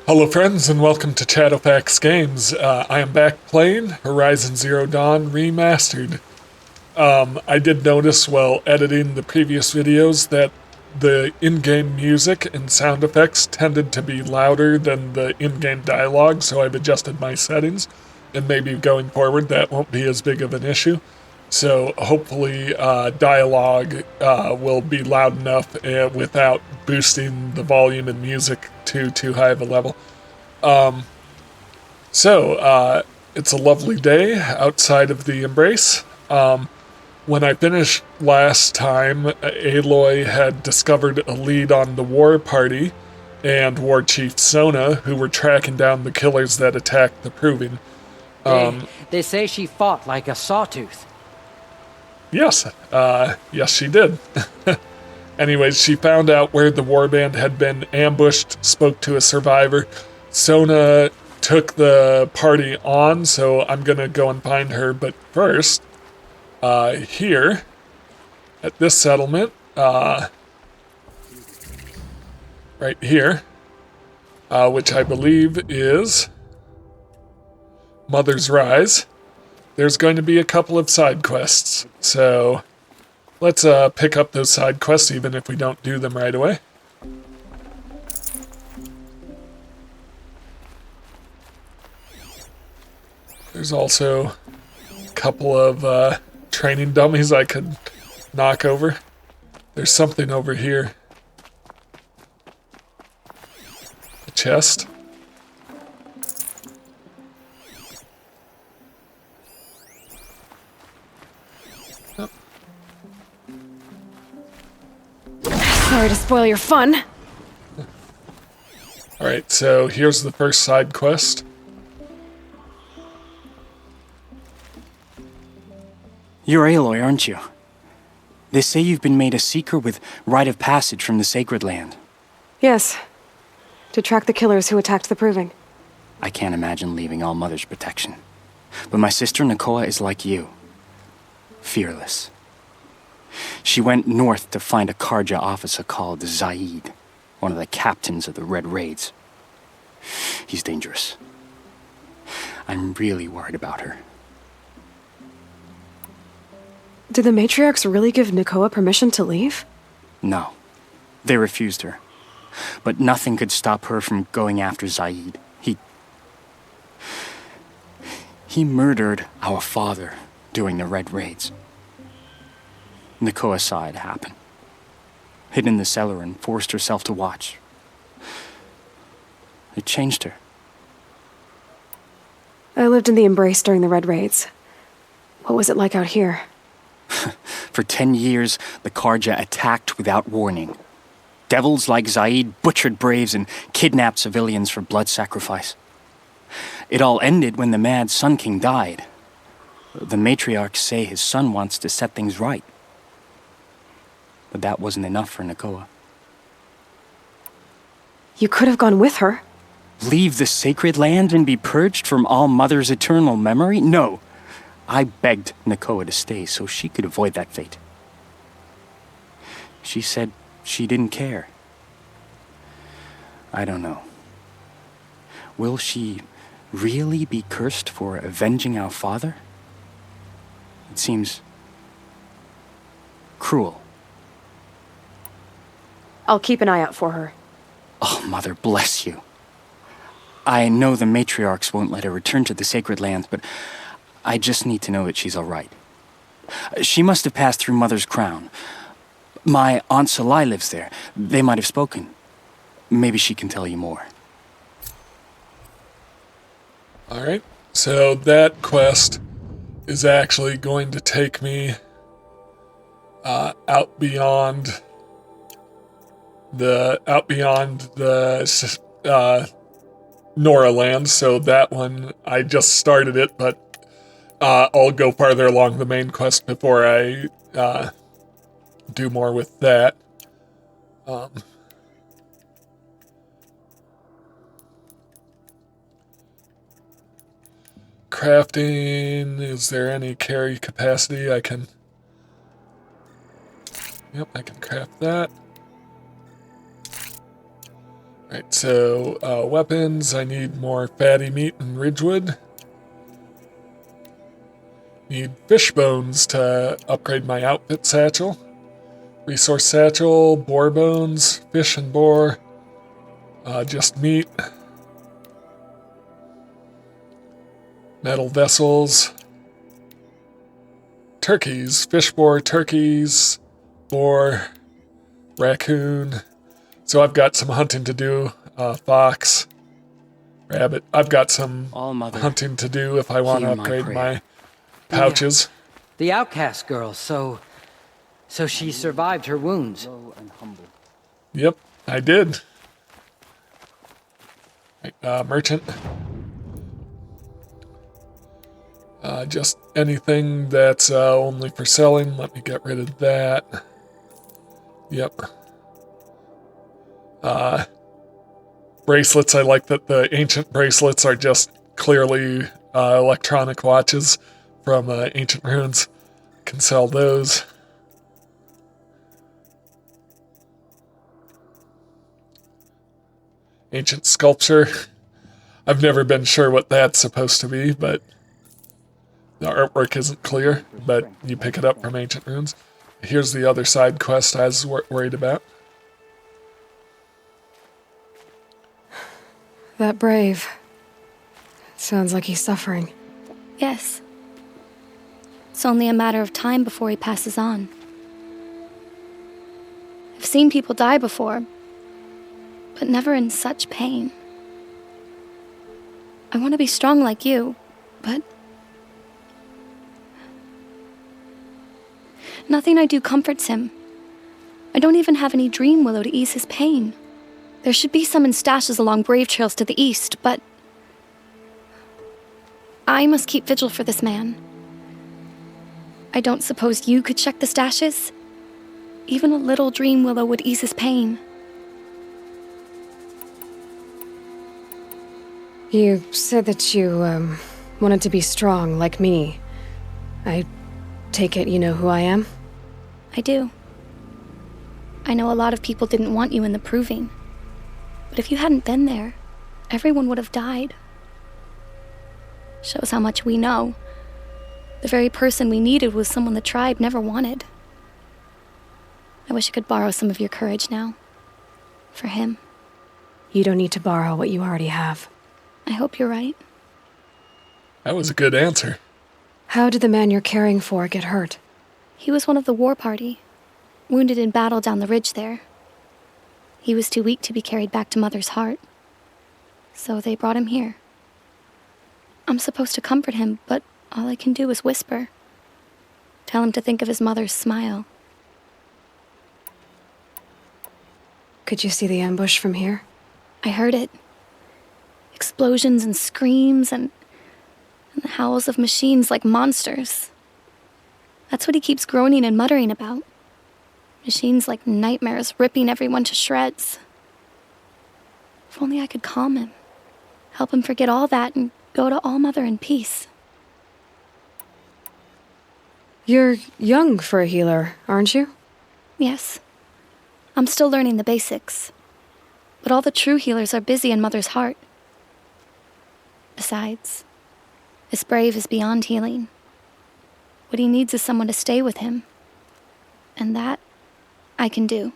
Hello friends and welcome to Chattopax Games. I am back playing Horizon Zero Dawn Remastered. I did notice while editing the previous videos that the in-game music and sound effects tended to be louder than the in-game dialogue, so I've adjusted my settings, and maybe going forward that won't be as big of an issue. So hopefully dialogue will be loud enough without boosting the volume and music to too high of a level. It's a lovely day outside of the Embrace. When I finished last time, Aloy had discovered a lead on the war party and War Chief Sona, who were tracking down the killers that attacked the Proving. They say she fought like a sawtooth. Yes, yes she did. Anyways, she found out where the warband had been ambushed, spoke to a survivor. Sona took the party on, so I'm gonna go and find her. But first, here, at this settlement, right here, which I believe is Mother's Rise, there's going to be a couple of side quests. So let's pick up those side quests even if we don't do them right away. There's also a couple of training dummies I could knock over. There's something over here. A chest. Oh. Sorry to spoil your fun. Alright, so here's the first side quest. You're Aloy, aren't you? They say you've been made a seeker with rite of passage from the Sacred Land. Yes. To track the killers who attacked the Proving. I can't imagine leaving All Mother's protection. But my sister Nakoa is like you. Fearless. She went north to find a Karja officer called Zaid, one of the captains of the Red Raids. He's dangerous. I'm really worried about her. Did the matriarchs really give Nakoa permission to leave? No. They refused her. But nothing could stop her from going after Zaid. He murdered our father during the Red Raids. Nakoa saw it happen. Hid in the cellar and forced herself to watch. It changed her. I lived in the Embrace during the Red Raids. What was it like out here? For 10 years, the Karja attacked without warning. Devils like Zaid butchered braves and kidnapped civilians for blood sacrifice. It all ended when the mad Sun King died. The matriarchs say his son wants to set things right. But that wasn't enough for Nakoa. You could have gone with her. Leave the Sacred Land and be purged from All Mother's eternal memory? No. I begged Nakoa to stay so she could avoid that fate. She said she didn't care. I don't know. Will she really be cursed for avenging our father? It seems cruel. I'll keep an eye out for her. Oh, Mother bless you. I know the matriarchs won't let her return to the Sacred Lands, but I just need to know that she's all right. She must have passed through Mother's crown. My Aunt Salai lives there. They might have spoken. Maybe she can tell you more. Alright, so that quest is actually going to take me out beyond the Nora land, so that one, I just started it, but I'll go farther along the main quest before I do more with that. Crafting, is there any carry capacity I can... Yep, I can craft that. Right, so weapons, I need more fatty meat and ridgewood. Need fish bones to upgrade my outfit satchel. Resource satchel, boar bones, fish and boar, just meat. Metal vessels. Turkeys, fish boar, turkeys, boar, raccoon. So I've got some hunting to do. Fox, rabbit. I've got some All-Mother, hunting to do if I want to hear my upgrade prayer. my pouches. The outcast girl, so she survived her wounds. Low and humble. Yep, I did. Right, merchant. Just anything that's only for selling. Let me get rid of that. Yep. Bracelets. I like that the ancient bracelets are just clearly electronic watches from ancient ruins. Can sell those. Ancient sculpture. I've never been sure what that's supposed to be, but the artwork isn't clear, but you pick it up from ancient ruins. Here's the other side quest I was worried about. That brave. Sounds like he's suffering. Yes. It's only a matter of time before he passes on. I've seen people die before, but never in such pain. I want to be strong like you, but nothing I do comforts him. I don't even have any dream willow to ease his pain. There should be some in stashes along brave trails to the east, but I must keep vigil for this man. I don't suppose you could check the stashes? Even a little dream willow would ease his pain. You said that you, wanted to be strong like me. I take it you know who I am? I do. I know a lot of people didn't want you in the proving. But if you hadn't been there, everyone would have died. Shows how much we know. The very person we needed was someone the tribe never wanted. I wish I could borrow some of your courage now. For him. You don't need to borrow what you already have. I hope you're right. That was a good answer. How did the man you're caring for get hurt? He was one of the war party, wounded in battle down the ridge there. He was too weak to be carried back to Mother's heart. So they brought him here. I'm supposed to comfort him, but all I can do is whisper. Tell him to think of his mother's smile. Could you see the ambush from here? I heard it. Explosions and screams and the howls of machines like monsters. That's what he keeps groaning and muttering about. Machines like nightmares ripping everyone to shreds. If only I could calm him. Help him forget all that and go to All-Mother in peace. You're young for a healer, aren't you? Yes. I'm still learning the basics. But all the true healers are busy in Mother's heart. Besides, this brave is beyond healing. What he needs is someone to stay with him. And that, I can do.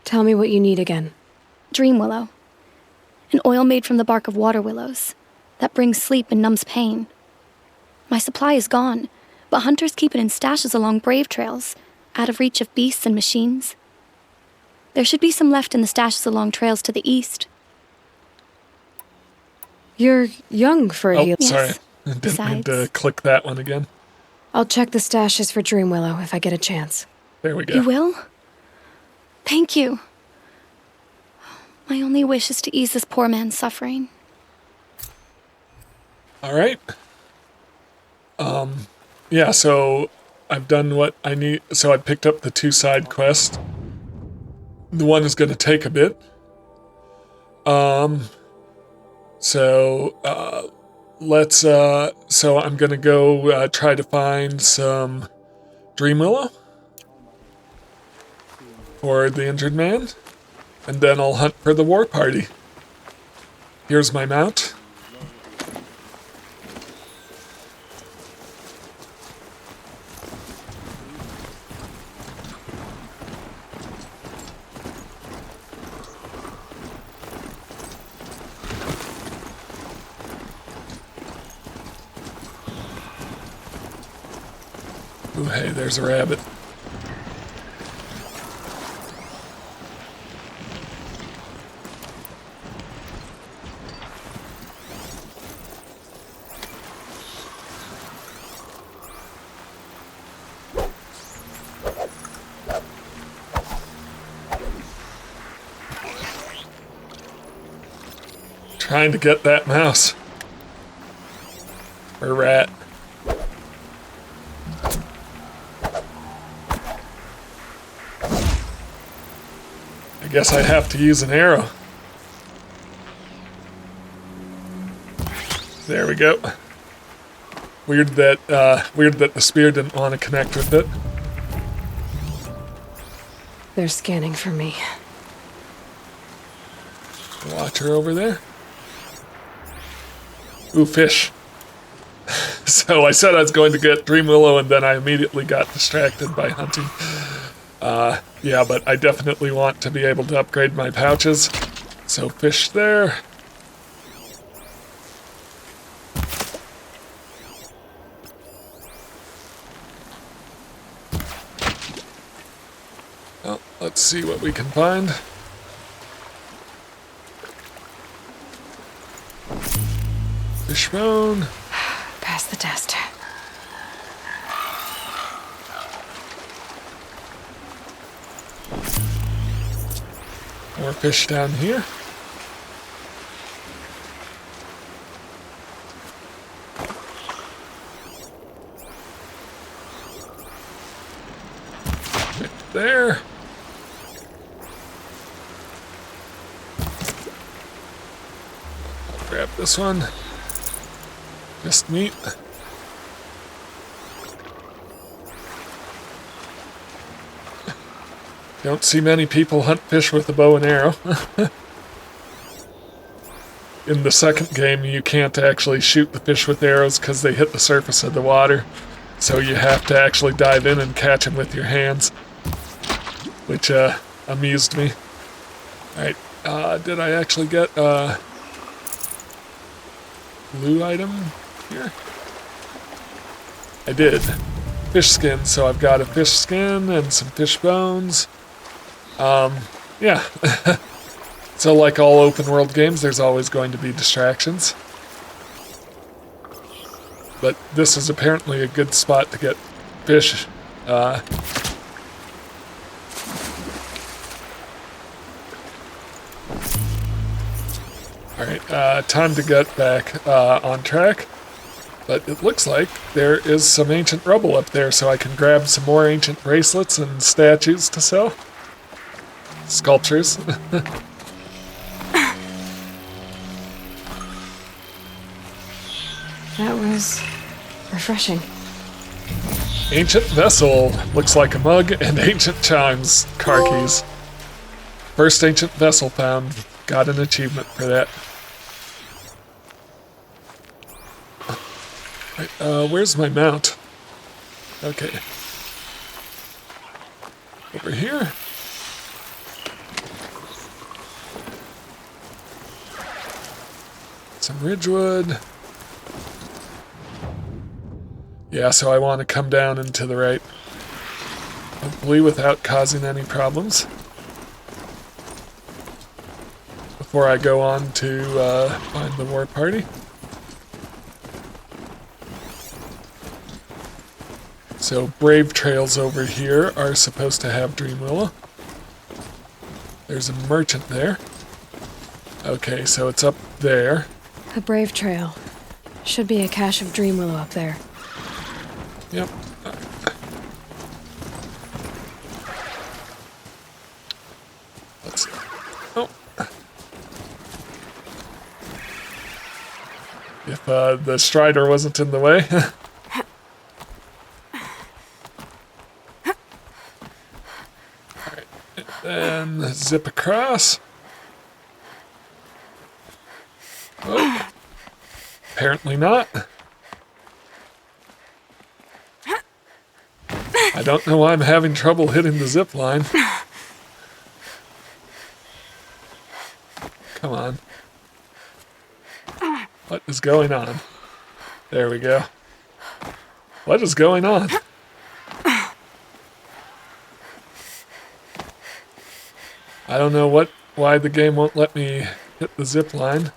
Tell me what you need again. Dream willow. An oil made from the bark of water willows that brings sleep and numbs pain. My supply is gone, but hunters keep it in stashes along brave trails, out of reach of beasts and machines. There should be some left in the stashes along trails to the east. You're young for a healer. Oh, sorry. Yes. Didn't mean to Besides- click that one again. I'll check the stashes for Dream Willow if I get a chance. There we go. You will? Thank you. My only wish is to ease this poor man's suffering. All right. Yeah, so I've done what I need. So I picked up the 2 side quests. The one is going to take a bit. So I'm going to go try to find some Dream Willow for the injured man. and then I'll hunt for the war party. Here's my mount. Ooh, hey, there's a rabbit. Trying to get that mouse. Or rat. I guess I have to use an arrow. There we go. Weird that the spear didn't want to connect with it. They're scanning for me. Watcher over there. Ooh, fish. So I said I was going to get Dream Willow, and then I immediately got distracted by hunting. Yeah, but I definitely want to be able to upgrade my pouches. So fish there. Well, let's see what we can find. Fishbone. Pass the test. More fish down here. Right there. I'll grab this one. Just meat. Don't see many people hunt fish with a bow and arrow. In the second game, you can't actually shoot the fish with arrows because they hit the surface of the water. So you have to actually dive in and catch them with your hands. Which amused me. Alright, did I actually get a blue item here? I did. Fish skin, so I've got a fish skin and some fish bones. Yeah. So like all open world games, there's always going to be distractions. But this is apparently a good spot to get fish. Alright, time to get back on track. But it looks like there is some ancient rubble up there, so I can grab some more ancient bracelets and statues to sell. Sculptures. That was refreshing. Ancient vessel. Looks like a mug and ancient chimes. Car keys. First ancient vessel found. Got an achievement for that. Right, where's my mount? Okay. Over here. Some ridgewood. Yeah, so I want to come down and to the right. Hopefully without causing any problems. Before I go on to find the war party. So brave trails over here are supposed to have Dream Willow. There's a merchant there. Okay, so it's up there. A brave trail. Should be a cache of Dream Willow up there. Yep. Let's see. Oh. If the Strider wasn't in the way. Then zip across. Oh. Apparently not. I don't know why I'm having trouble hitting the zip line. Come on. What is going on? There we go. What is going on? I don't know why the game won't let me hit the zip line.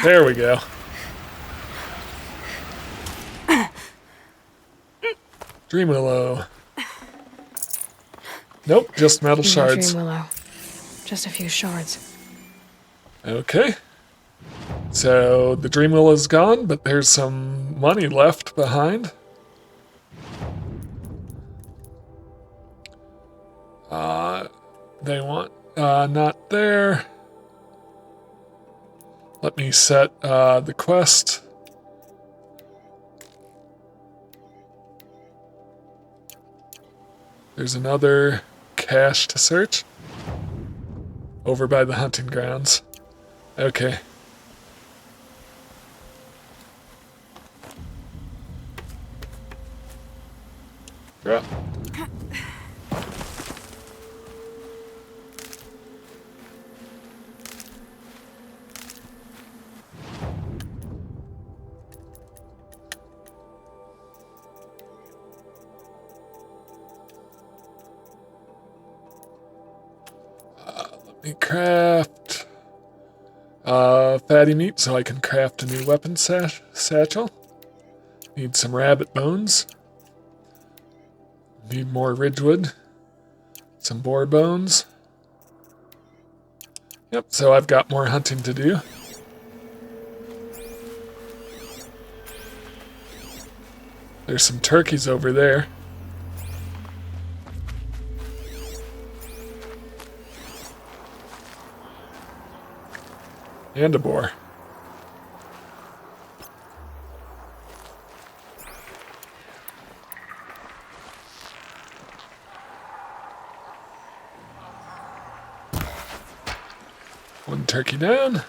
There we go. Dream Willow. Nope, just metal shards. Dream Willow. Just a few shards. Okay. So the Dream Willow's gone, but there's some money left behind. They want not there. Let me set the quest. There's another cache to search. Over by the hunting grounds. Okay. Drop. Let me craft fatty meat so I can craft a new weapon satchel. Need some rabbit bones. Need more ridgewood. Some boar bones. Yep, so I've got more hunting to do. There's some turkeys over there. And a boar. One turkey down.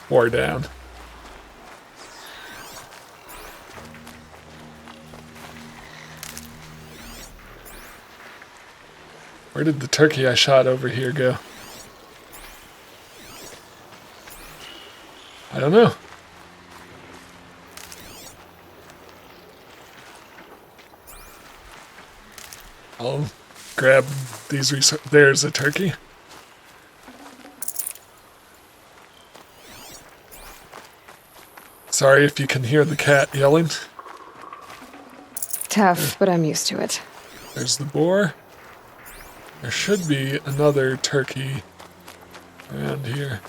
Four down. Where did the turkey I shot over here go? I don't know. I'll grab these There's a turkey. Sorry if you can hear the cat yelling. Tough, but I'm used to it. There's the boar. There should be another turkey around here.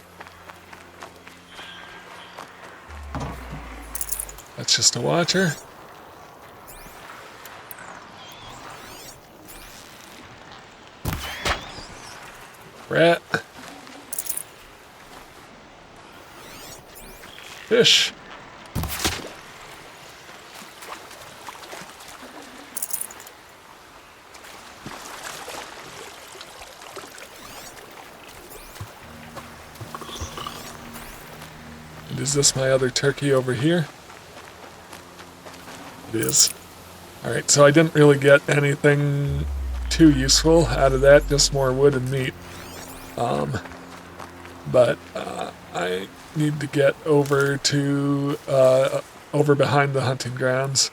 That's just a watcher. Rat. Fish. And is this my other turkey over here? It is. Alright, so I didn't really get anything too useful out of that, just more wood and meat. But I need to get over to, over behind the hunting grounds.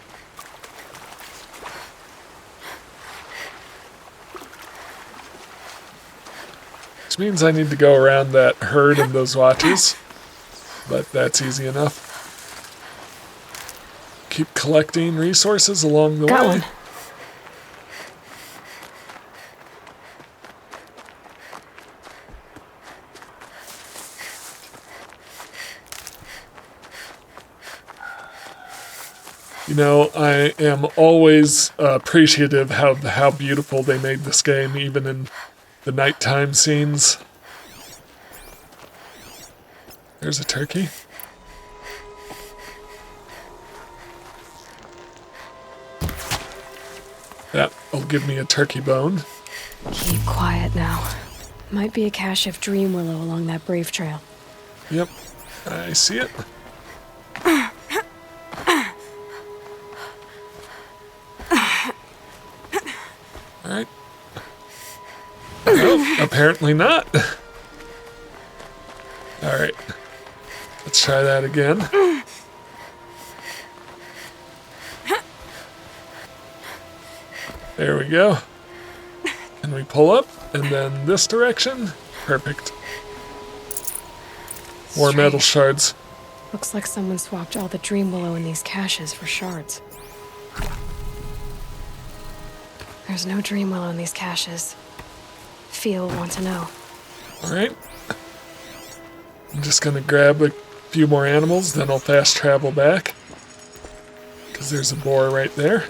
Which means I need to go around that herd and those watches, but that's easy enough. Keep collecting resources along the Got way. one. You know, I am always appreciative of how beautiful they made this game, even in the nighttime scenes. There's a turkey. That will give me a turkey bone. Keep quiet now. Might be a cache of dream willow along that brave trail. Yep, I see it. Alright. Oh, apparently not. Alright. Let's try that again. There we go. And we pull up, and then this direction. Perfect. More metal shards. Looks like someone swapped all the dream willow in these caches for shards. There's no dream willow in these caches. Feel want to know. Alright. I'm just gonna grab a few more animals, then I'll fast travel back. Because there's a boar right there.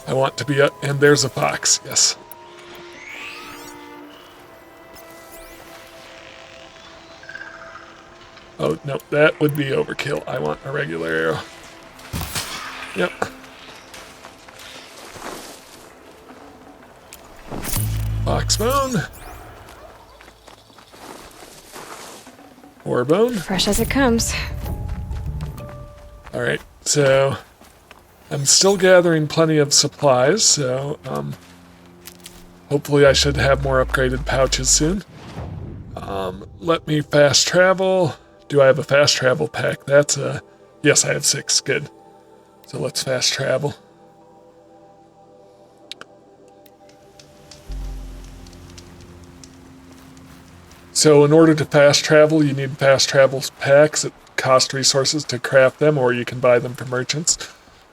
I want to be up, and there's a fox, yes. Oh, no, that would be overkill. I want a regular arrow. Yep. Fox bone. Boar bone. Fresh as it comes. Alright, so I'm still gathering plenty of supplies, so hopefully I should have more upgraded pouches soon. Let me fast travel. Do I have a fast travel pack? That's a... Yes, I have 6. Good. So let's fast travel. So in order to fast travel, you need fast travel packs that cost resources to craft them, or you can buy them from merchants.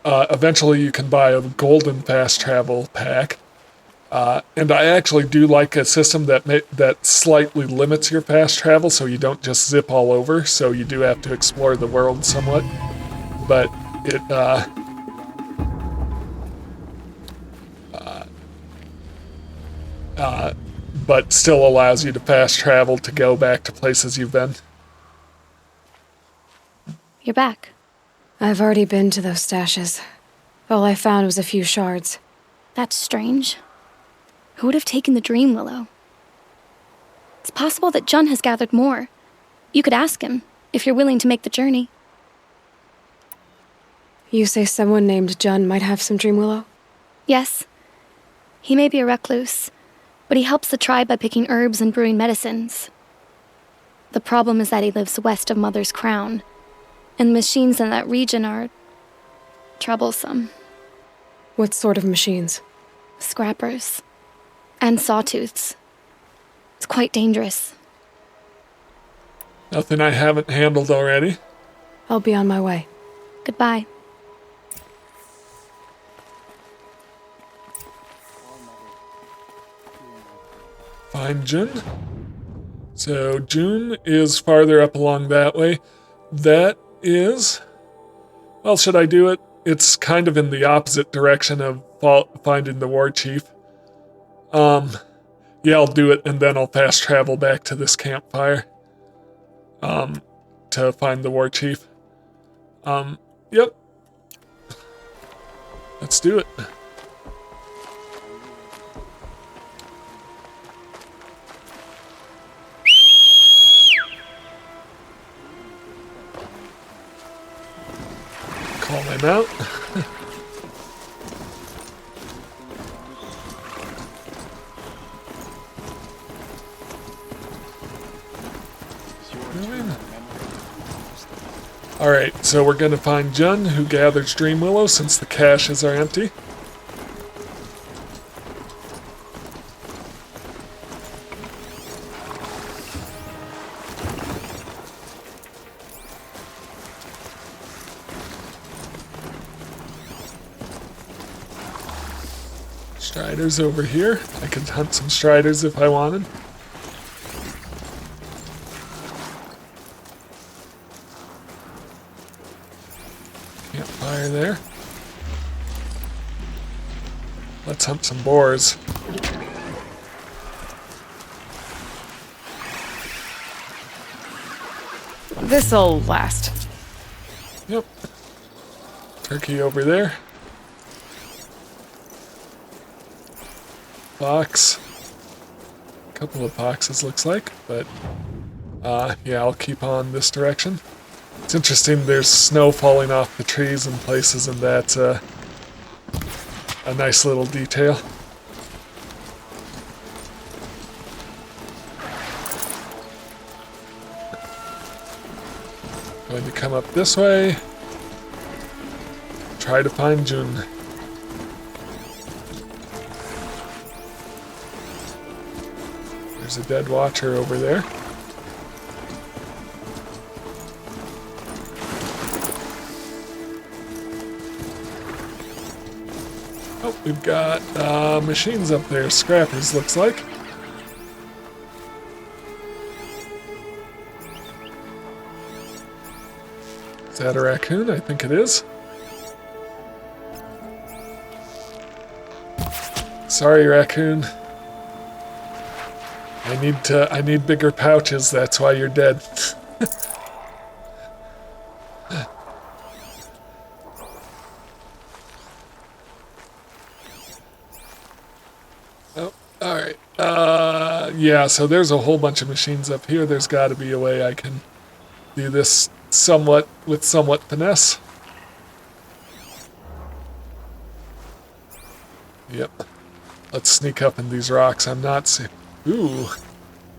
Eventually you can buy a golden fast travel pack. And I actually do like a system that slightly limits your fast travel, so you don't just zip all over, so you do have to explore the world somewhat. But it, but still allows you to fast travel to go back to places you've been. You're back. I've already been to those stashes. All I found was a few shards. That's strange. Who would have taken the dream willow? It's possible that Jun has gathered more. You could ask him, if you're willing to make the journey. You say someone named Jun might have some dream willow? Yes. He may be a recluse, but he helps the tribe by picking herbs and brewing medicines. The problem is that he lives west of Mother's Crown, and the machines in that region are troublesome. What sort of machines? Scrappers. And sawtooths. It's quite dangerous. Nothing I haven't handled already. I'll be on my way. Goodbye. Find June. So June is farther up along that way. That is... Well, should I do it? It's kind of in the opposite direction of finding the war chief. Yeah, I'll do it, and then I'll fast travel back to this campfire. To find the war chief. Yep. Let's do it. Call him out. Alright, so we're gonna find Jun, who gathers Dream Willow since the caches are empty. Striders over here. I could hunt some striders if I wanted. Campfire there. Let's hunt some boars. This'll last. Yep. Turkey over there. Box. A couple of boxes, looks like, but yeah, I'll keep on this direction. It's interesting, there's snow falling off the trees in places, and that's a nice little detail. Going to come up this way. Try to find June. There's a dead watcher over there. Oh, we've got machines up there. Scrappers, looks like. Is that a raccoon? I think it is. Sorry, raccoon. I need bigger pouches, that's why you're dead. Oh, alright. Yeah, so there's a whole bunch of machines up here. There's gotta be a way I can do this with somewhat finesse. Yep. Let's sneak up in these rocks. I'm not see. Ooh,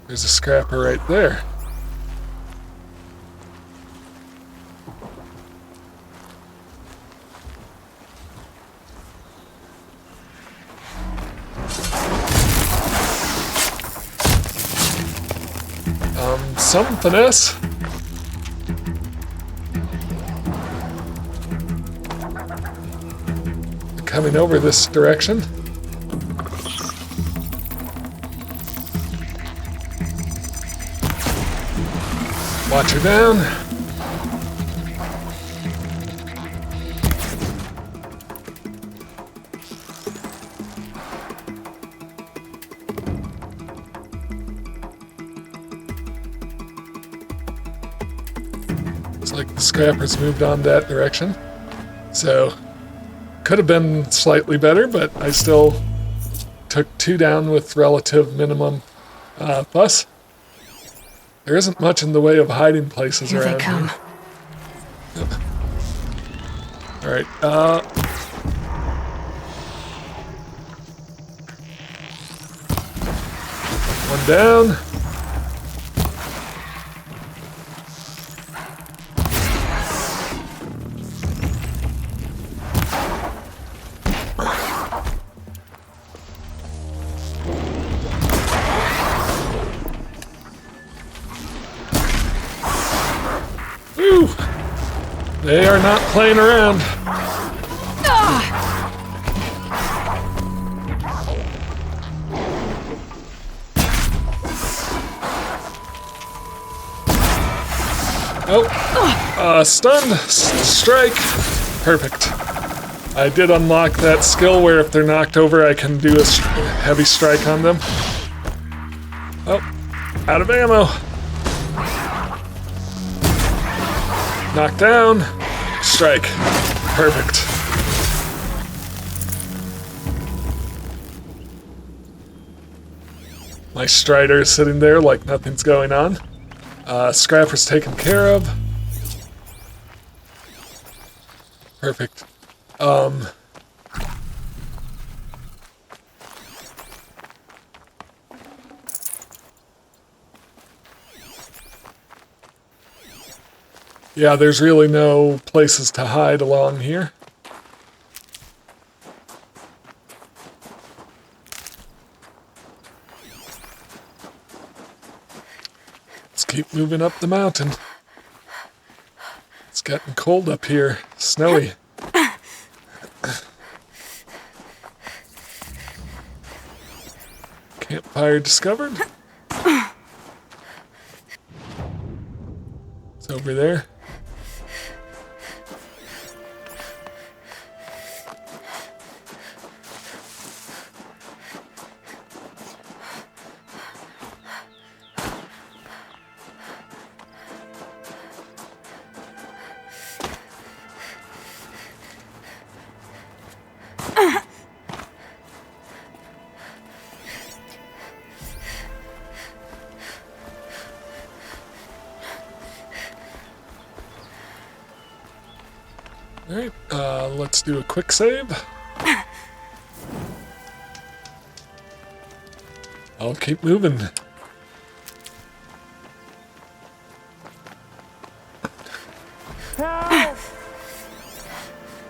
there's a scrapper right there. Some finesse. Coming over this direction. Watch her down. Looks like the scrappers moved on that direction. So, could have been slightly better, but I still took 2 down with relative minimum fuss. There isn't much in the way of hiding places Here around they come. here. Alright, one down. Woo! They are not playing around. Oh, stunned, strike. Perfect. I did unlock that skill where if they're knocked over, I can do a heavy strike on them. Oh, out of ammo. Knock down, strike. Perfect. My Strider is sitting there like nothing's going on. Scrapper's taken care of. Perfect. Yeah, there's really no places to hide along here. Let's keep moving up the mountain. It's getting cold up here, snowy. Campfire discovered. It's over there. let's do a quick save. I'll keep moving. Help!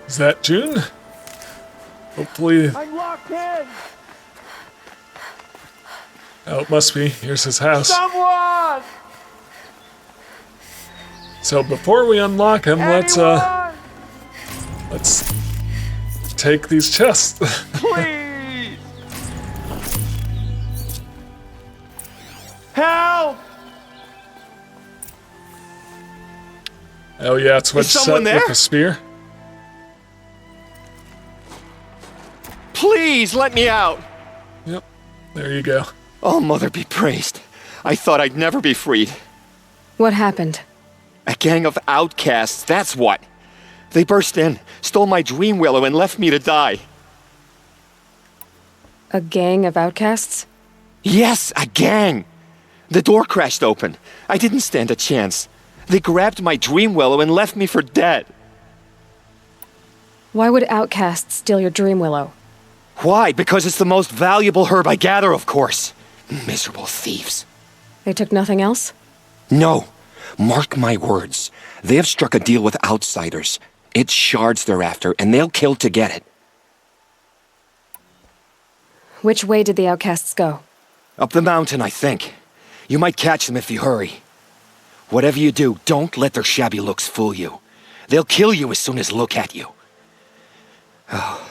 Is that June? Hopefully. I'm locked in! Oh, it must be. Here's his house. Someone! So before we unlock him, Anyone! let's take these chests. Please! Help! Oh yeah, it's what Is someone set there? with the spear. Please let me out! Yep, there you go. Oh, Mother be praised. I thought I'd never be freed. What happened? A gang of outcasts, that's what. They burst in, stole my dream willow, and left me to die. A gang of outcasts? Yes, a gang! The door crashed open. I didn't stand a chance. They grabbed my dream willow and left me for dead. Why would outcasts steal your dream willow? Why? Because it's the most valuable herb I gather, of course. Miserable thieves. They took nothing else? No. Mark my words. They have struck a deal with outsiders. It's shards they're after, and they'll kill to get it. Which way did the outcasts go? Up the mountain, I think. You might catch them if you hurry. Whatever you do, don't let their shabby looks fool you. They'll kill you as soon as look at you. Oh,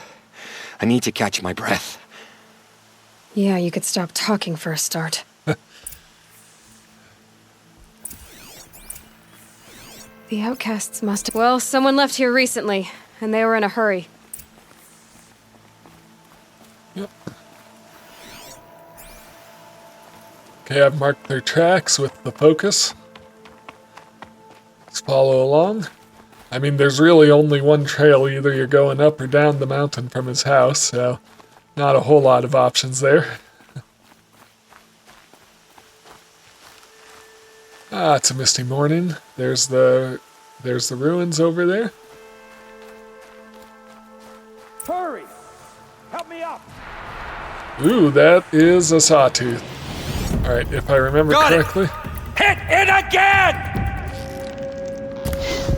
I need to catch my breath. Yeah, you could stop talking for a start. The outcasts must... Well, someone left here recently, and they were in a hurry. Yep. Okay, I've marked their tracks with the focus. Let's follow along. I mean, there's really only one trail. Either you're going up or down the mountain from his house, so not a whole lot of options there. Ah, it's a misty morning. There's the ruins over there. Hurry! Help me up! Ooh, that is a sawtooth. Alright, if I remember correctly. Hit it again!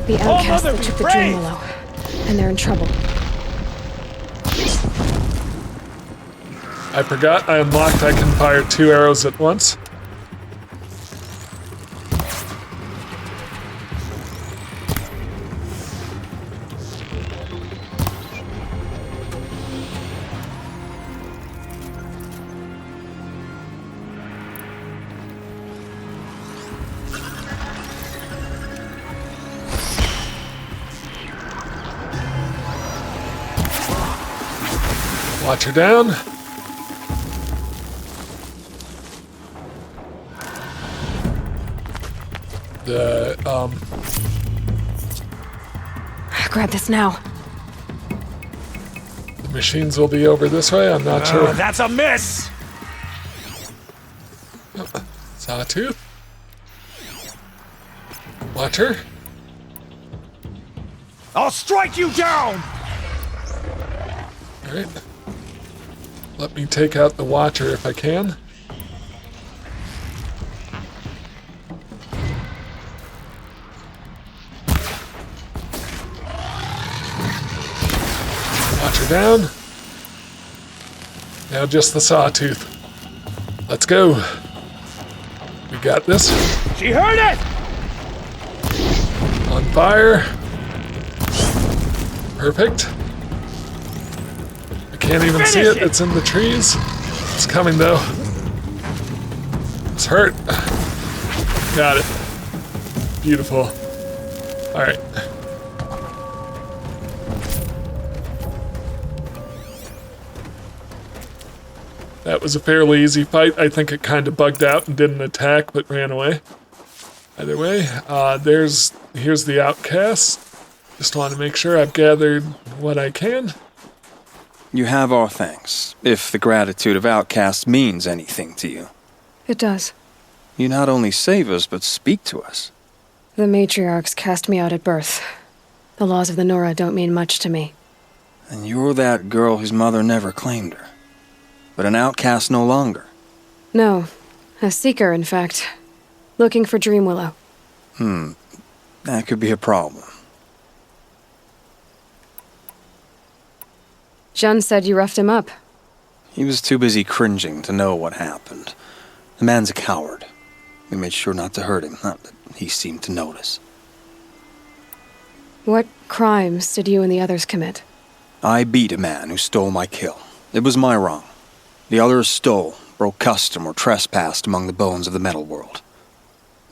The outcasts Mother, took the pray! dream willow, and they're in trouble. I forgot I unlocked I can fire 2 arrows at once. Watch her down. Grab this now. The machines will be over this way. I'm not sure. That's a miss! Sawtooth. Watch her. I'll strike you down! Alright. Let me take out the Watcher if I can. Watch her down. Now just the Sawtooth. Let's go. We got this. She heard it! On fire. Perfect. I can't even see it. It's in the trees. It's coming though. It's hurt. Got it. Beautiful. Alright. That was a fairly easy fight. I think it kind of bugged out and didn't attack, but ran away. Either way, here's the outcast. Just want to make sure I've gathered what I can. You have our thanks, if the gratitude of outcasts means anything to you. It does. You not only save us, but speak to us. The matriarchs cast me out at birth. The laws of the Nora don't mean much to me. And you're that girl whose mother never claimed her. But an outcast no longer. No, a seeker, in fact. Looking for Dream Willow. That could be a problem. Jun said you roughed him up. He was too busy cringing to know what happened. The man's a coward. We made sure not to hurt him, not that he seemed to notice. What crimes did you and the others commit? I beat a man who stole my kill. It was my wrong. The others stole, broke custom, or trespassed among the bones of the metal world.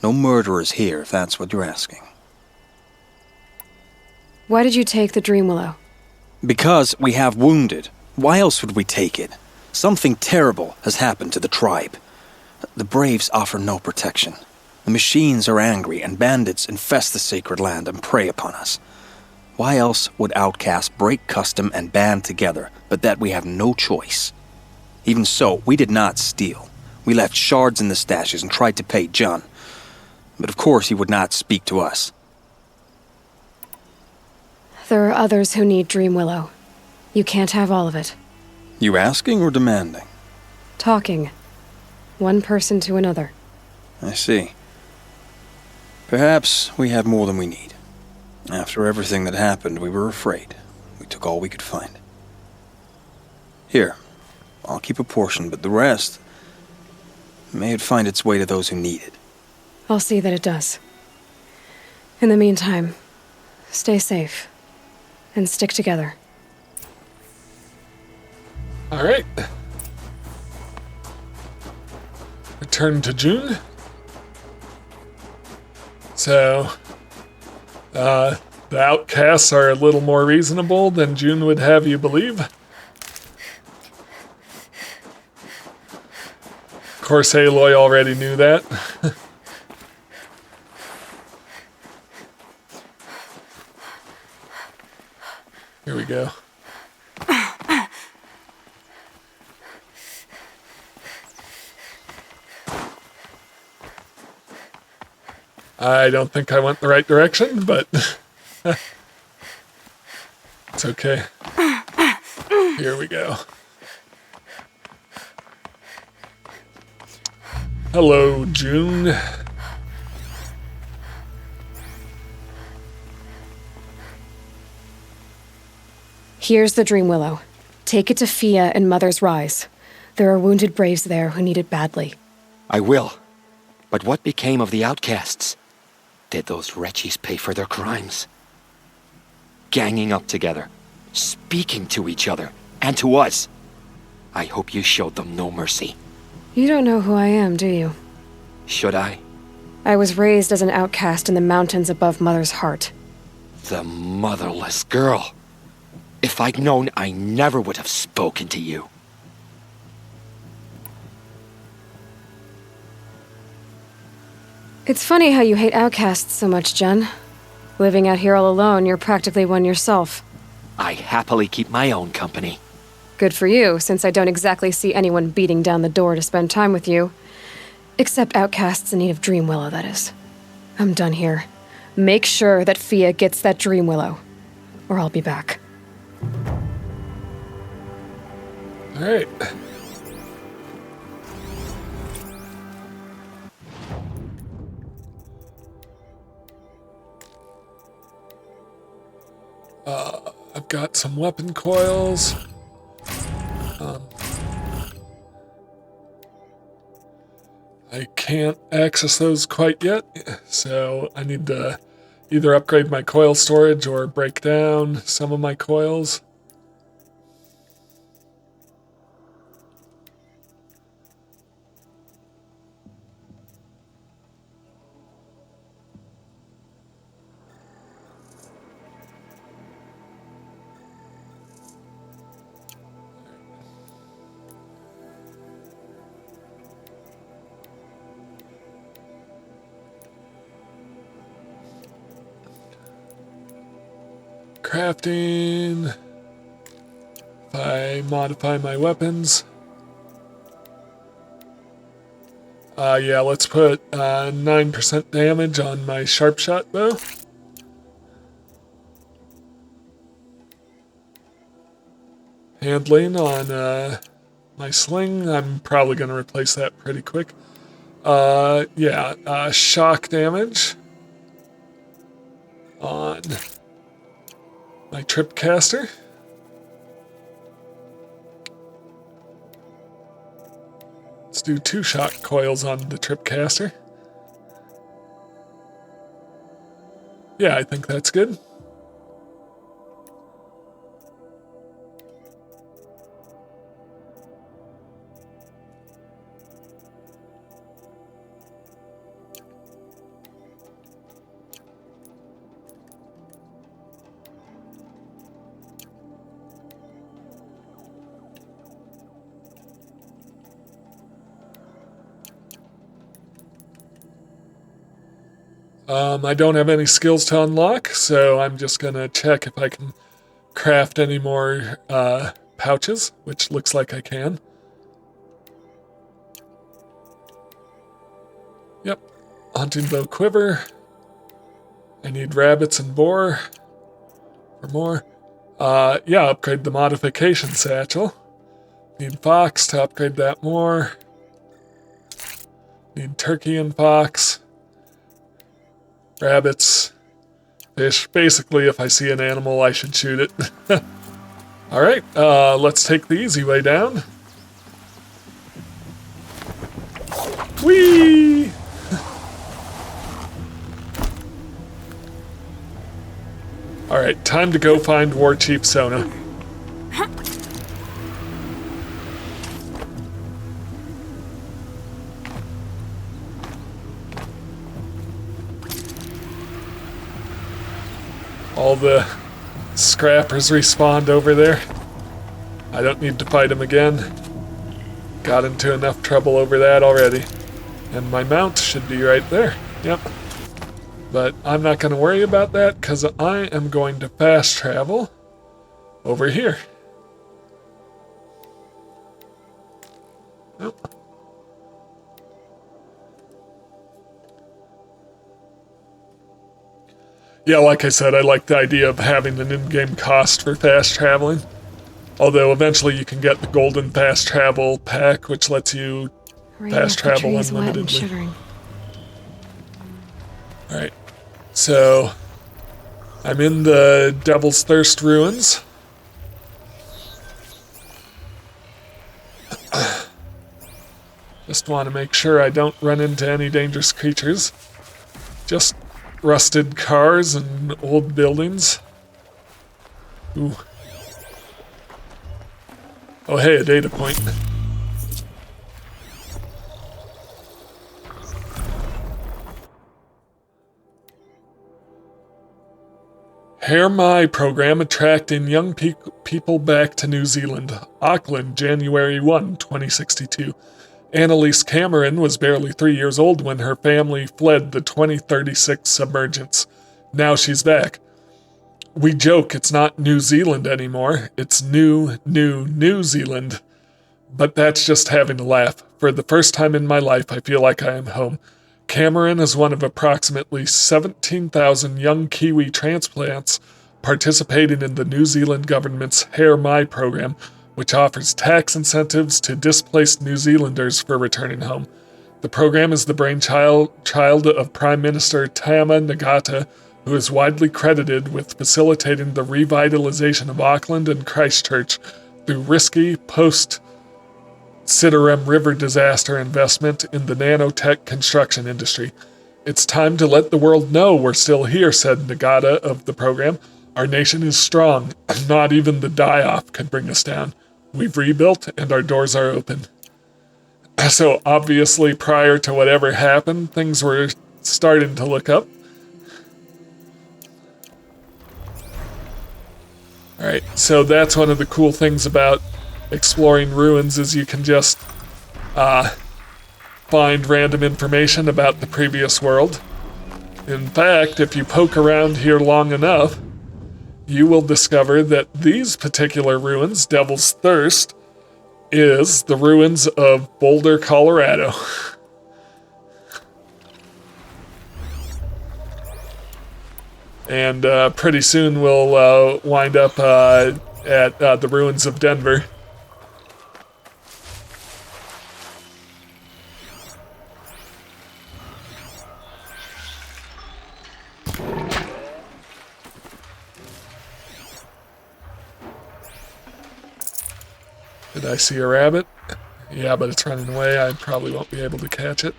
No murderers here, if that's what you're asking. Why did you take the Dream Willow? Because we have wounded. Why else would we take it? Something terrible has happened to the tribe. The Braves offer no protection. The machines are angry, and bandits infest the sacred land and prey upon us. Why else would outcasts break custom and band together, but that we have no choice? Even so, we did not steal. We left shards in the stashes and tried to pay Jun. But of course he would not speak to us. There are others who need Dream Willow. You can't have all of it. You asking or demanding? Talking. One person to another. I see. Perhaps we have more than we need. After everything that happened, we were afraid. We took all we could find. Here, I'll keep a portion, but the rest, may it find its way to those who need it. I'll see that it does. In the meantime, stay safe. And stick together. Alright. Return to June. So, the outcasts are a little more reasonable than June would have you believe. Of course, Aloy already knew that. Here we go. I don't think I went the right direction, but it's okay. Here we go. Hello, June. Here's the Dream Willow. Take it to Fia and Mother's Rise. There are wounded Braves there who need it badly. I will. But what became of the outcasts? Did those wretches pay for their crimes? Ganging up together, speaking to each other, and to us. I hope you showed them no mercy. You don't know who I am, do you? Should I? I was raised as an outcast in the mountains above Mother's heart. The motherless girl. If I'd known, I never would have spoken to you. It's funny how you hate outcasts so much, Jun. Living out here all alone, you're practically one yourself. I happily keep my own company. Good for you, since I don't exactly see anyone beating down the door to spend time with you. Except outcasts in need of Dream Willow, that is. I'm done here. Make sure that Fia gets that Dream Willow, or I'll be back. Alright. I've got some weapon coils. I can't access those quite yet, so I need to either upgrade my coil storage or break down some of my coils. Crafting. If I modify my weapons. Yeah, let's put 9% damage on my sharp shot bow. handling on my sling. I'm probably going to replace that pretty quick. Shock damage on my tripcaster. Let's do 2 shock coils on the tripcaster. Yeah, I think that's good. I don't have any skills to unlock, so I'm just gonna check if I can craft any more pouches, which looks like I can. Yep, hunting bow quiver. I need rabbits and boar for more. Upgrade the modification satchel. Need fox to upgrade that more. Need turkey and fox. Rabbits, fish. Basically, if I see an animal, I should shoot it. Alright, let's take the easy way down. Whee! Alright, time to go find War Chief Sona. All the scrappers respawned over there. I don't need to fight them again. Got into enough trouble over that already. And my mount should be right there. Yep. But I'm not going to worry about that because I am going to fast travel over here. Nope. Yeah, like I said, I like the idea of having an in-game cost for fast traveling. Although eventually you can get the golden fast travel pack, which lets you fast travel unlimitedly. Alright, so I'm in the Devil's Thirst ruins. Just want to make sure I don't run into any dangerous creatures. Just rusted cars and old buildings. Ooh. Oh hey, a data point. Hair My program attracting young people back to New Zealand. Auckland, January 1, 2062. Annalise Cameron was barely 3 years old when her family fled the 2036 submergence. Now she's back. We joke it's not New Zealand anymore. It's New Zealand. But that's just having a laugh. For the first time in my life, I feel like I am home. Cameron is one of approximately 17,000 young Kiwi transplants participating in the New Zealand government's Hair My program, which offers tax incentives to displaced New Zealanders for returning home. The program is the brainchild of Prime Minister Tama Nagata, who is widely credited with facilitating the revitalization of Auckland and Christchurch through risky post-Citarem River disaster investment in the nanotech construction industry. It's time to let the world know we're still here, said Nagata of the program. Our nation is strong. Not even the die-off could bring us down. We've rebuilt, and our doors are open. So, obviously, prior to whatever happened, things were starting to look up. Alright, so that's one of the cool things about exploring ruins is you can just find random information about the previous world. In fact, if you poke around here long enough, you will discover that these particular ruins, Devil's Thirst, is the ruins of Boulder, Colorado. And pretty soon we'll wind up at the ruins of Denver. Did I see a rabbit? Yeah, but it's running away. I probably won't be able to catch it.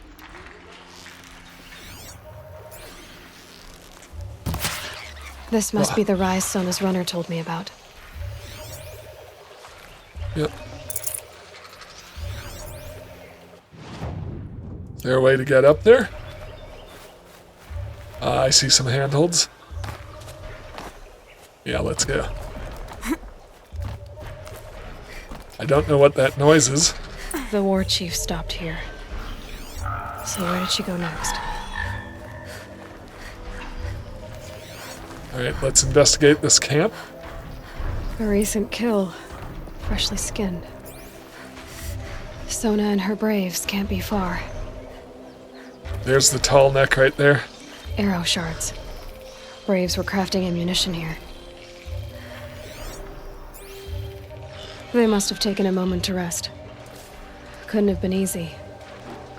This must be the rise Sona's runner told me about. Yep. Is there a way to get up there? I see some handholds. Yeah, let's go. I don't know what that noise is. The war chief stopped here. So where did she go next? Alright, let's investigate this camp. A recent kill. Freshly skinned. Sona and her braves can't be far. There's the tall neck right there. Arrow shards. Braves were crafting ammunition here. They must have taken a moment to rest. Couldn't have been easy,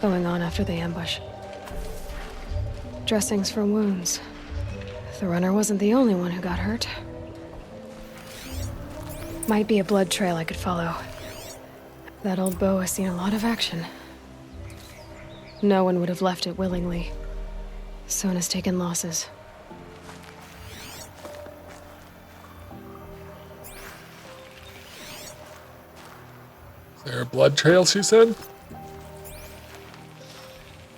going on after the ambush. Dressings for wounds. The runner wasn't the only one who got hurt. Might be a blood trail I could follow. That old bow has seen a lot of action. No one would have left it willingly. Sona's taken losses. Is there a blood trail, she said?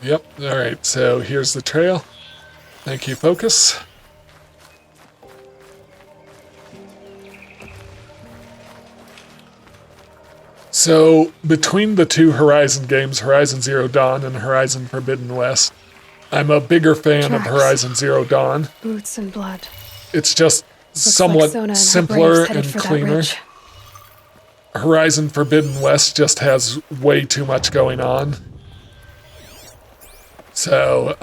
Yep, alright, so here's the trail. Thank you, focus. So, between the two Horizon games, Horizon Zero Dawn and Horizon Forbidden West, I'm a bigger fan of Tracks. Horizon Zero Dawn. Boots and blood. It's just Looks like somewhat Sona and her simpler braves headed and for that cleaner. ridge. Horizon Forbidden West just has way too much going on. So,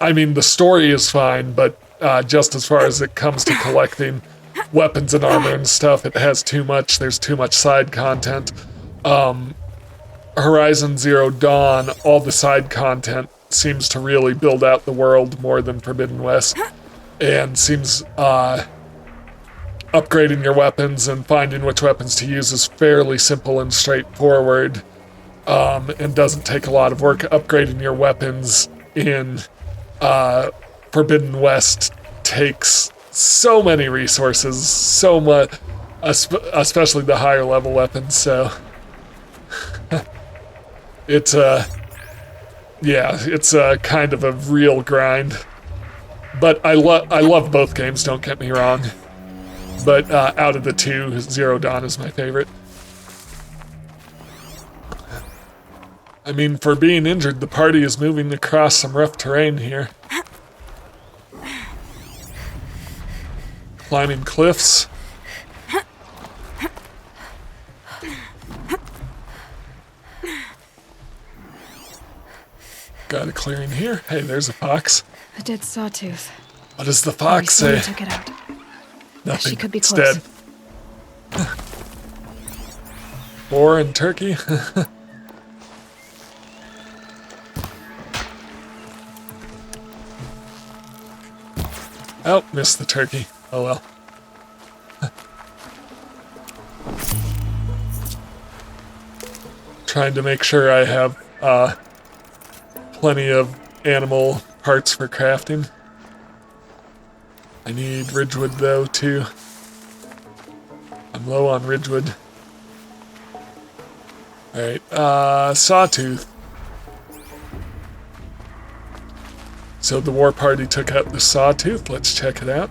I mean, the story is fine, but just as far as it comes to collecting weapons and armor and stuff, it has too much. There's too much side content. Horizon Zero Dawn, all the side content seems to really build out the world more than Forbidden West, and seems upgrading your weapons and finding which weapons to use is fairly simple and straightforward, and doesn't take a lot of work. Upgrading your weapons in Forbidden West takes so many resources, so much, especially the higher level weapons, so it's it's a kind of a real grind. But I love both games, don't get me wrong. But out of the two, Zero Dawn is my favorite. I mean, for being injured, the party is moving across some rough terrain here. Climbing cliffs. Got a clearing here. Hey, there's a fox. A dead sawtooth. What does the fox Sona say? took it out. Nothing. She could be It's close. dead. Boar and turkey. Oh, missed the turkey. Oh well. Trying to make sure I have plenty of animal parts for crafting. I need ridgewood though too. I'm low on ridgewood. Alright, sawtooth. So the war party took out the sawtooth. Let's check it out.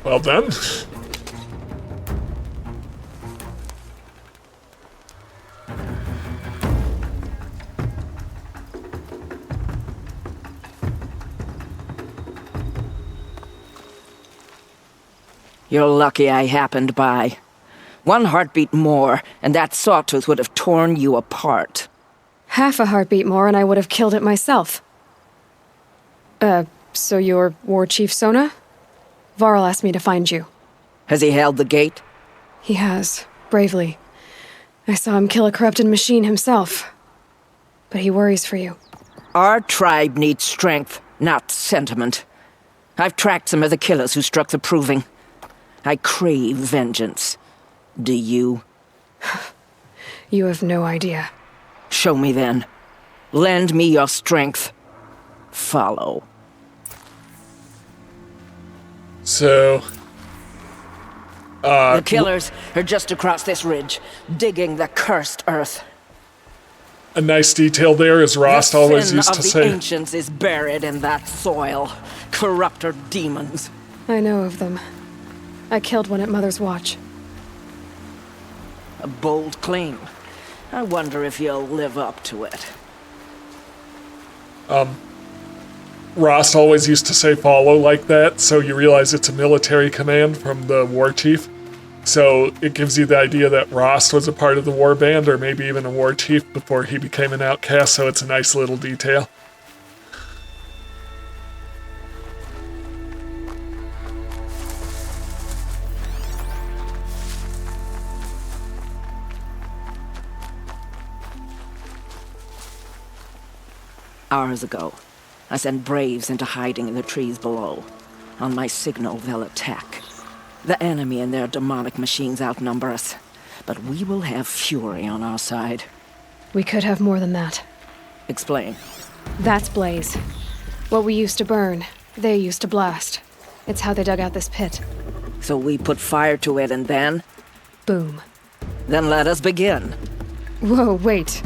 Well then. You're lucky I happened by. One heartbeat more, and that sawtooth would have torn you apart. Half a heartbeat more and I would have killed it myself. So you're War Chief Sona? Varl asked me to find you. Has he held the gate? He has, bravely. I saw him kill a corrupted machine himself. But he worries for you. Our tribe needs strength, not sentiment. I've tracked some of the killers who struck the Proving. I crave vengeance. Do you? You have no idea. Show me then. Lend me your strength. Follow. So... the killers are just across this ridge, digging the cursed earth. a nice detail there is Rost always used to The sin say... of the ancients is buried in that soil. Corrupter demons. I know of them. I killed one at Mother's Watch. A bold claim. I wonder if you'll live up to it. Rost always used to say follow like that, so you realize it's a military command from the war chief. So it gives you the idea that Rost was a part of the war band, or maybe even a war chief before he became an outcast, so it's a nice little detail. Hours ago, I sent Braves into hiding in the trees below. On my signal, they'll attack. The enemy and their demonic machines outnumber us, but we will have fury on our side. We could have more than that. Explain. That's Blaze. What we used to burn, they used to blast. It's how they dug out this pit. So we put fire to it and then? Boom. Then let us begin. Whoa, wait.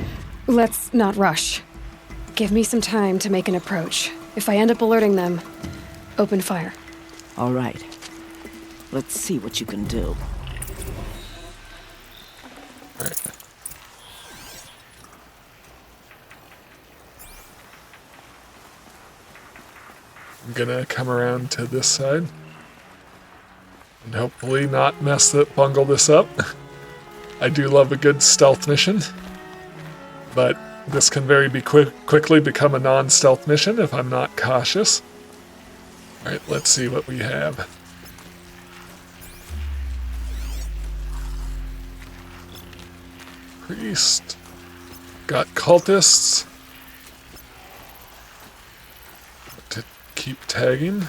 Let's not rush. Give me some time to make an approach. If I end up alerting them, open fire. All right. Let's see what you can do. Alright. I'm gonna come around to this side. And hopefully not bungle this up. I do love a good stealth mission. But this can quickly become a non-stealth mission if I'm not cautious. Alright, let's see what we have. Priest. Got cultists. To keep tagging.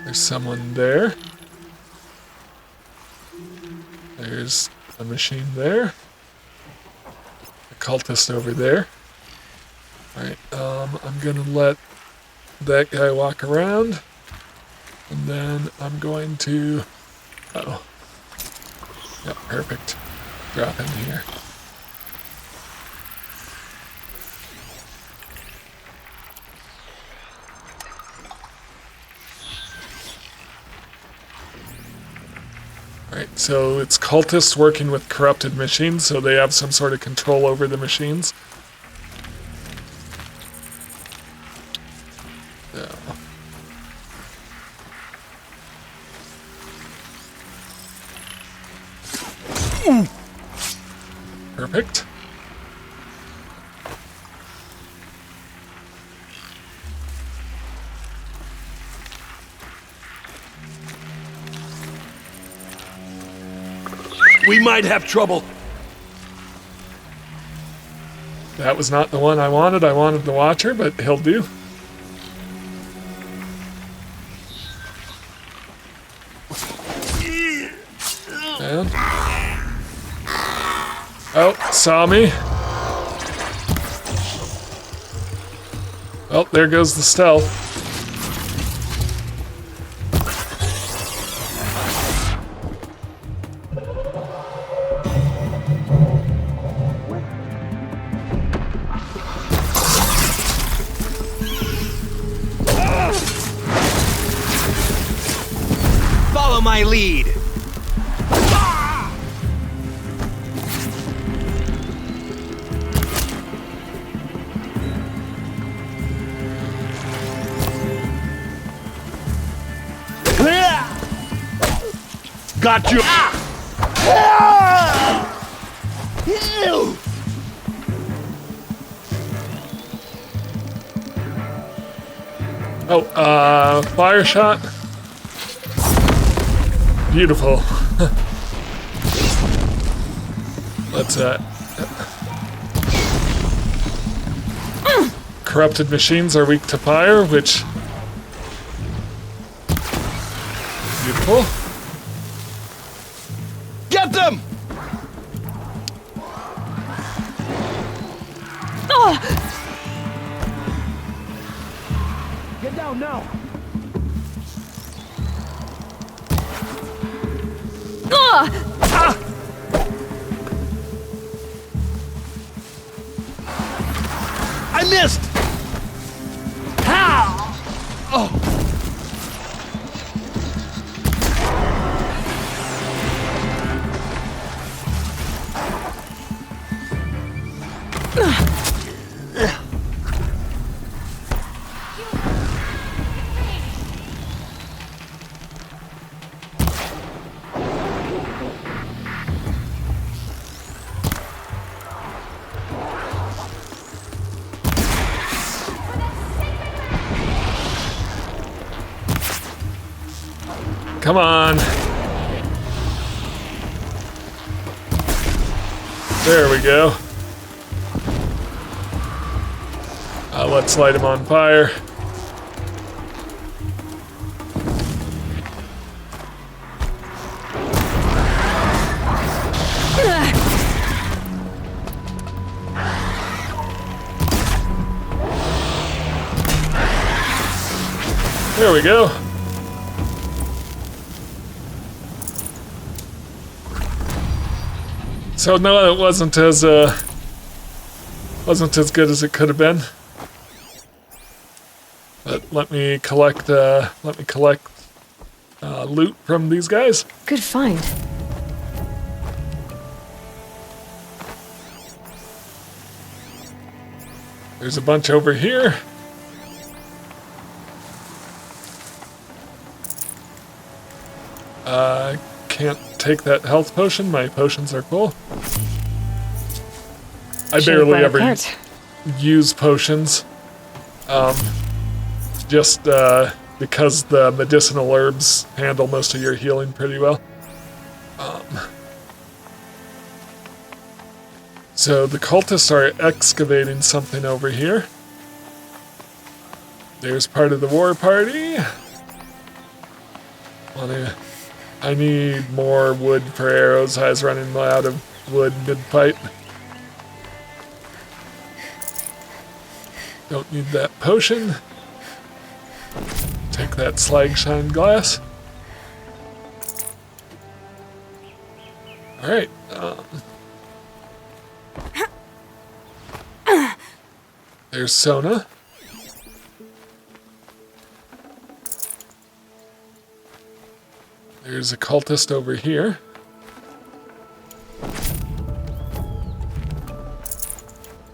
There's someone there. There's a machine there. A cultist over there. Alright, I'm gonna let that guy walk around. And then I'm going to... Uh-oh. Yep, perfect. Drop in here. Right, so it's cultists working with corrupted machines, so they have some sort of control over the machines. So. Perfect. We might have trouble. That was not the one I wanted. I wanted the Watcher, but he'll do. And... oh, saw me. Oh, there goes the stealth. Follow my lead! Got you! Oh, fire shot. Beautiful. Let's, corrupted machines are weak to fire, which... Beautiful. Get them! Get down now! I missed! How? Oh! Come on. There we go. Let's light him on fire. There we go. So no, it wasn't as good as it could have been. But let me collect loot from these guys. Good find. There's a bunch over here. Can't take that health potion. My potions are full. I barely ever use potions. Just because the medicinal herbs handle most of your healing pretty well. So the cultists are excavating something over here. There's part of the war party. I need more wood for arrows. I was running out of wood mid-fight. Don't need that potion. Take that slag shine glass. Alright. There's Sona. There's a cultist over here.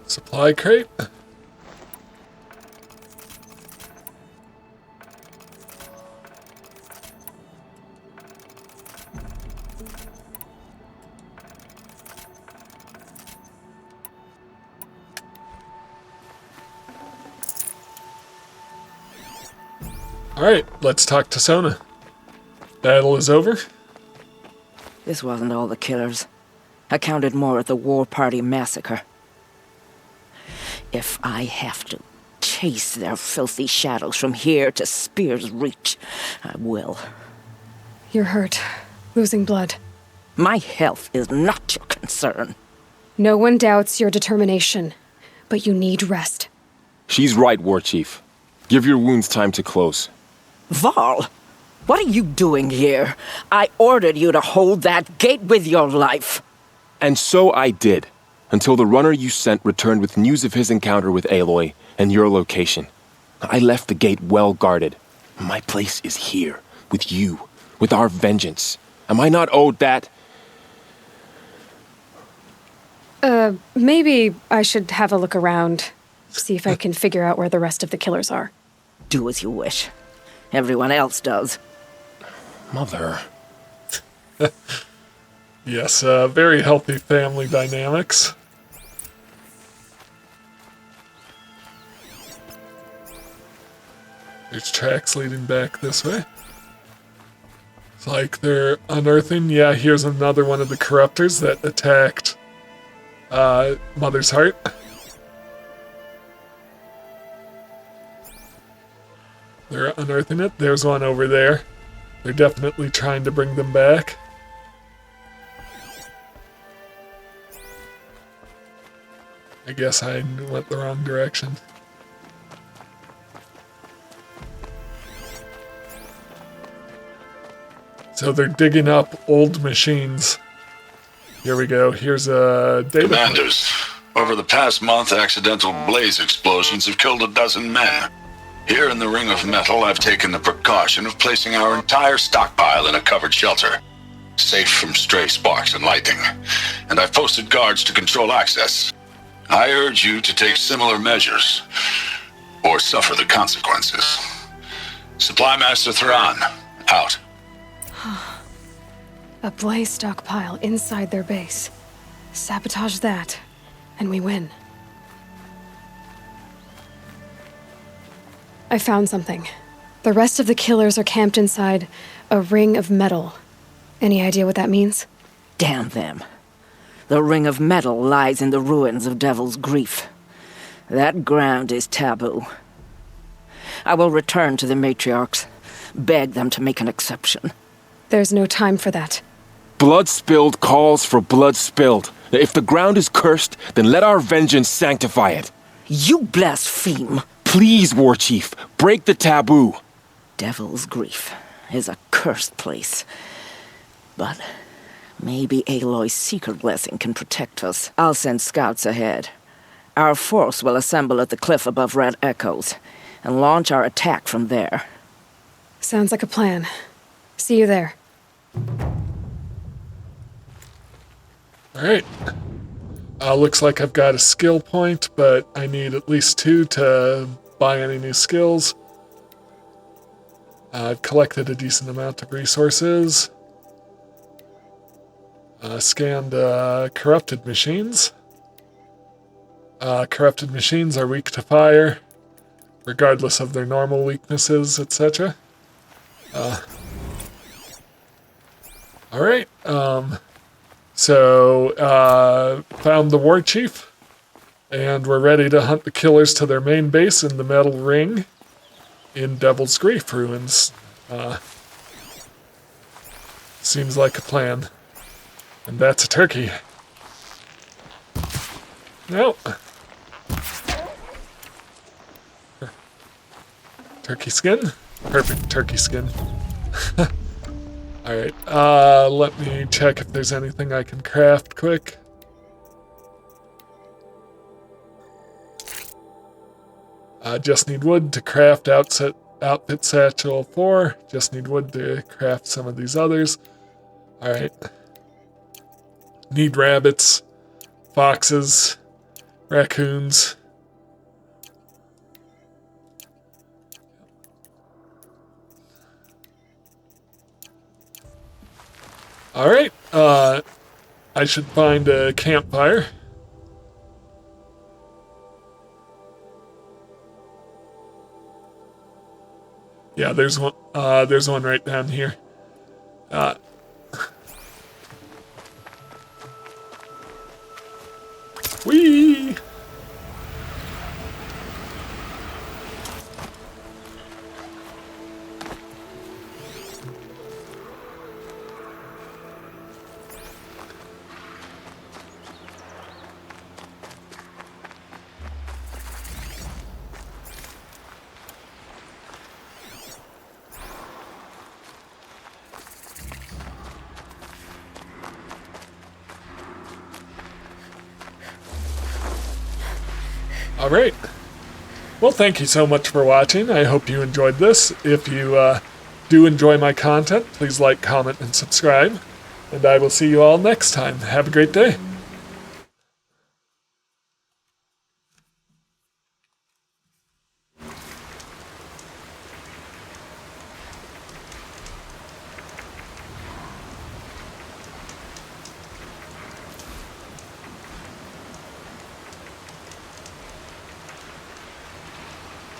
Supply crate. Alright, let's talk to Sona. Battle is over. This wasn't all the killers. I counted more at the war party massacre. If I have to chase their filthy shadows from here to Spear's Reach, I will. You're hurt. Losing blood. My health is not your concern. No one doubts your determination, but you need rest. She's right, War Chief. Give your wounds time to close. Val, what are you doing here? I ordered you to hold that gate with your life. And so I did, until the runner you sent returned with news of his encounter with Aloy and your location. I left the gate well guarded. My place is here, with you, with our vengeance. Am I not owed that? Maybe I should have a look around, see if I can figure out where the rest of the killers are. Do as you wish. Everyone else does. Mother. Yes, very healthy family dynamics. There's tracks leading back this way. It's like they're unearthing. Yeah, here's another one of the corruptors that attacked Mother's Heart. They're unearthing it. There's one over there. They're definitely trying to bring them back. I guess I went the wrong direction. So they're digging up old machines. Here we go. Here's a data. Commanders, over the past month, accidental blaze explosions have killed 12 men. Here in the Ring of Metal, I've taken the precaution of placing our entire stockpile in a covered shelter, safe from stray sparks and lightning, and I've posted guards to control access. I urge you to take similar measures, or suffer the consequences. Supply Master Thran, out. A blaze stockpile inside their base. Sabotage that, and we win. I found something. The rest of the killers are camped inside a ring of metal. Any idea what that means? Damn them. The Ring of Metal lies in the ruins of Devil's Grief. That ground is taboo. I will return to the matriarchs, beg them to make an exception. There's no time for that. Blood spilled calls for blood spilled. If the ground is cursed, then let our vengeance sanctify it. You blaspheme! Please, War Chief, break the taboo. Devil's Grief is a cursed place. But maybe Aloy's secret blessing can protect us. I'll send scouts ahead. Our force will assemble at the cliff above Red Echoes and launch our attack from there. Sounds like a plan. See you there. Alright. Looks like I've got a skill point, but I need at least 2 to buy any new skills. I've collected a decent amount of resources. Scanned corrupted machines. Corrupted machines are weak to fire, regardless of their normal weaknesses, etc. Alright, so found the War Chief, and we're ready to hunt the killers to their main base in the Metal Ring in Devil's Grief ruins. Seems like a plan. And that's a turkey. No. Turkey skin? Perfect turkey skin. Alright, let me check if there's anything I can craft quick. Just need wood to craft outfit satchel 4. Just need wood to craft some of these others. Alright. Need rabbits, foxes, raccoons. Alright, I should find a campfire. Yeah, there's one right down here. Whee! All right. Well, thank you so much for watching. I hope you enjoyed this. If you do enjoy my content, please like, comment, and subscribe. And I will see you all next time. Have a great day.